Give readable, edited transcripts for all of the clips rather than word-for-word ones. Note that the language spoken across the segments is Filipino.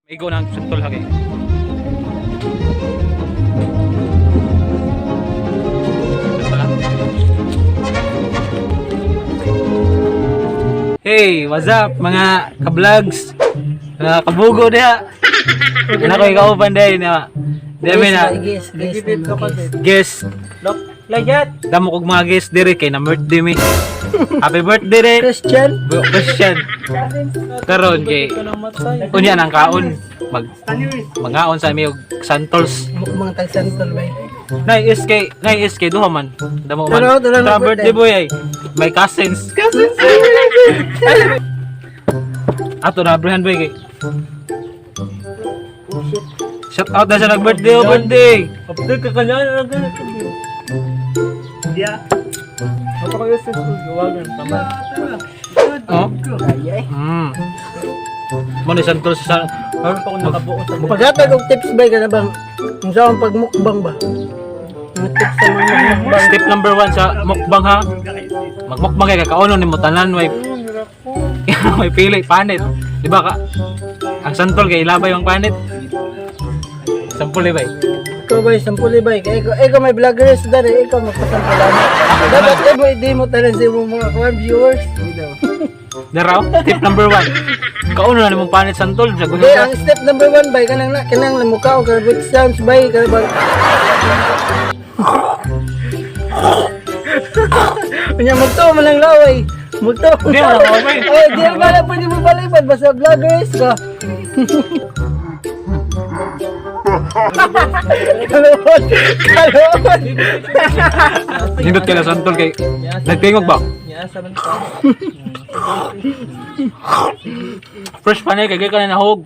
Igo ng sentol hagi. Hey, what's up mga ka-vlogs? Kabugo dia. Nako ikaw panday na. Demi na. Guest. Lagat. Damo kog mga guest dire kay na birthday mi. Happy birthday rin. Christian. Christian. Karon kay unya nang kaon mangaon sa mi og santols. Mukbang tag santol bay. Nay SK duha man. Damo man. Dalo Sa birthday boy ay may cousins. Ato na Abraham boy kay. Shout out na sa nag-birthday o birthday. Kapag ka kanya na lang dia. Apa kayo sa school gawagan tama. Oh. Mo ni santols sa Meron pa akong nakabuo sa Paghatag og tips bay ka na bang kung saan pagmukbang ba? Mga tips sa mga mukbang. step number 1 sa mukbang ha. Magmukbang kay kauno nimo tanan way may pili panit. Di ba ka? Ang santol kay ilabay ang panit. Sampul bay. Ikaw bay, sampuli bay. Ikaw may vloggers dari, ikaw magpasampulan. Dapat mo hindi mo tanan sa mga kawan viewers. Daraw, tip number 1. Kauno na nimong panit santol sa Okay, ang step number 1 bay kanang mukha o karabot sounds bay karabot. Kanya magto man lang laway. Magto. Di mo na bay. Ay, di ba na pwede mo palipad basta vloggers ka. Kalawon. Nindot kay na santol kay nagtingog ba? Niasa man pa. Fresh panay kay ka na nahog.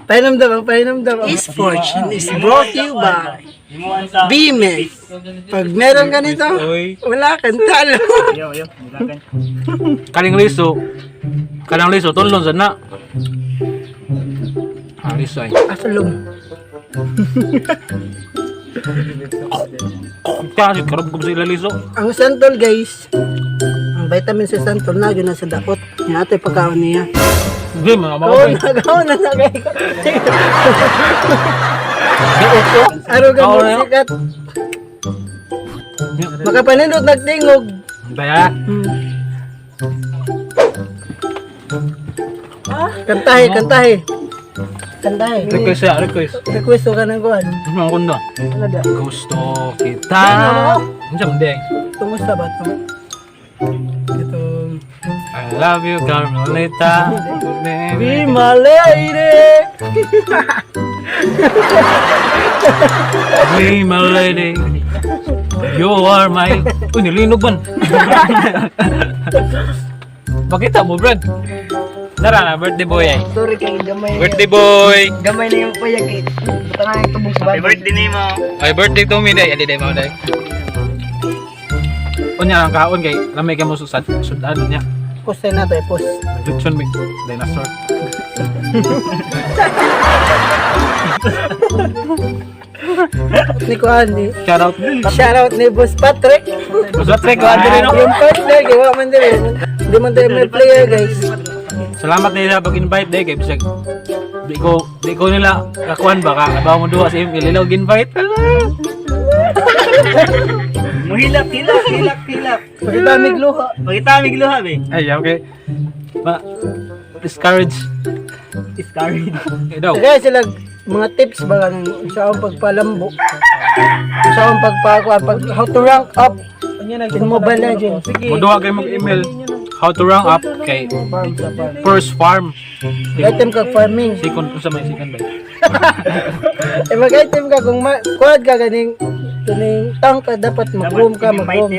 Pahinamdam. This fortune is brought to you by Bimex. Pag meron ka nito, wala kang talo. Kaling liso. Kanang liso tunlon sad na. Liso ay. Asalong. Kasi karab ko sa ila liso. Ang santol guys, ang vitamin sa santol na yun sa dakot. Yan ito yung pagkaon niya. Hindi mga mga Oo, bay. nagawa na sagay ko. Araw ka mo sikat. Makapanindot nagtingog. Baya. Kantahe. Request. Request ka ng kuhan. Mga kundo. Ano da? Gusto kita. Ano siya hindi? Kumusta ba ito? Ito. I love you, Carmelita. Be my lady. Be my lady. You are my... Uy, nilinog man. Bakita mo, Brad? Tara na, birthday boy ay. Sorry kay gamay. Birthday boy! Gamay na yung payag eh. Buta nga yung tubog sa bahay. Birthday ni mo. Ay, birthday to me day. Adi day mo day. Unya lang kaon kay lamay ka mo susad. Sudan niya. Post na natin, post. Lechon mi. Dinosaur. Ni Kuhan ni. Shout out. Shoutout ni Boss Patrick. Sa trek ko andi no. Yung partner, gawa man din. Hindi man tayo may player guys. Salamat nila pag-invite day kay bisag. Di ko nila kakuan ba ka abaw mo duha sa email ilaw gi-invite. Muhilak. Pagdamig luha. Pagitamig luha be. Ay, okay. Ma discourage. Discourage. Daw. Kaya sila mga tips ba ng sa akong pagpalambo. Sa akong pagpakuan, how to rank up in Mobile Legends. Mo duha kay mag email how to rank up kay first farm. Item ka farming. Second sa may second ba. Mag-item ka kung kuhan ka ganing tank ka dapat mag-roam ka, mag-roam.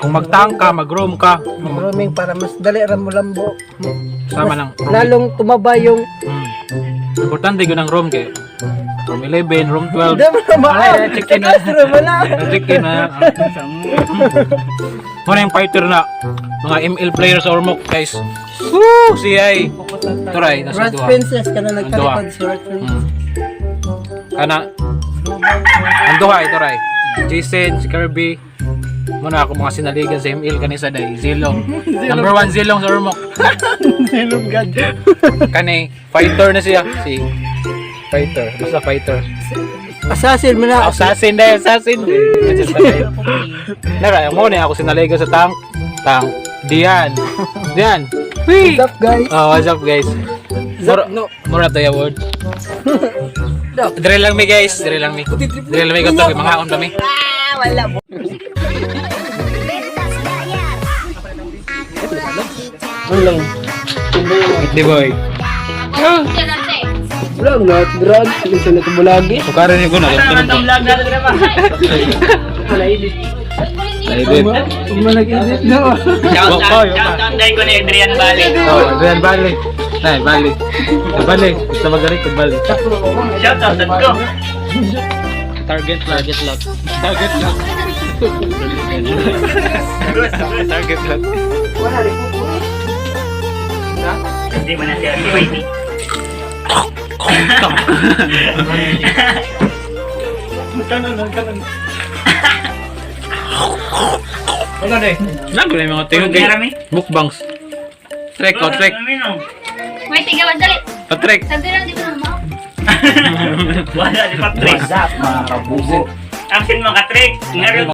Kung mag-tank ka, mag-roam ka, Roaming para mas dali ra mo lambo. sama ng roam. Lalong tumaba yung Importante yun ang room kay room 11, room 12. Dama na maaw. Chicken na. Castro mo na. Chicken na. Muna yung fighter na mga ML players or mock guys. Woo! CI. Turay, nasa Rat duha. Princess ka na nagtalikod si Rat Princess. Kana. Ang duha ito ray. Jason, si Kirby. Muna ako mga sinaligan sa ML kanisa day. Zilong. Number 1 Zilong sa Ormoc. Silog God. Kani, fighter na siya. Si Fighter. Basta fighter. Assassin mo na. Assassin dahil assassin. Nara, mo na ako sinaligo sa tank. Tank. Diyan. Diyan. Wee! What's up, guys? Oh, what's up guys? Mura, No. mura to yung word. No. Drill lang mi guys, drill lang mi. Drill lang mi ko to, mga on kami. Ano lang? Di boy. Vlog na, drag. Sige sa nato bulagi. Sukaran niyo ko na. Naman tong vlog natin na ba? Naidit. Huwag mo nag-edit na. Shout out dahil ko ni Adrian Bale. Oh, Adrian Bale. Nay, Bale. Bale, gusto magaling kung Bale. Shout out sa ko. Target lock. Target lock. Target lock. Hindi mo na siya PYT. Ano na eh? Nago na yung mga tingog guys. Marami? Mukbangs. Trek, oh, trek. Wait, tigawan, dali. Oh, trek. Sabi lang, di ko na mo. Wala, di pa trick. What's up mga kabubo? Ang sin mga trick.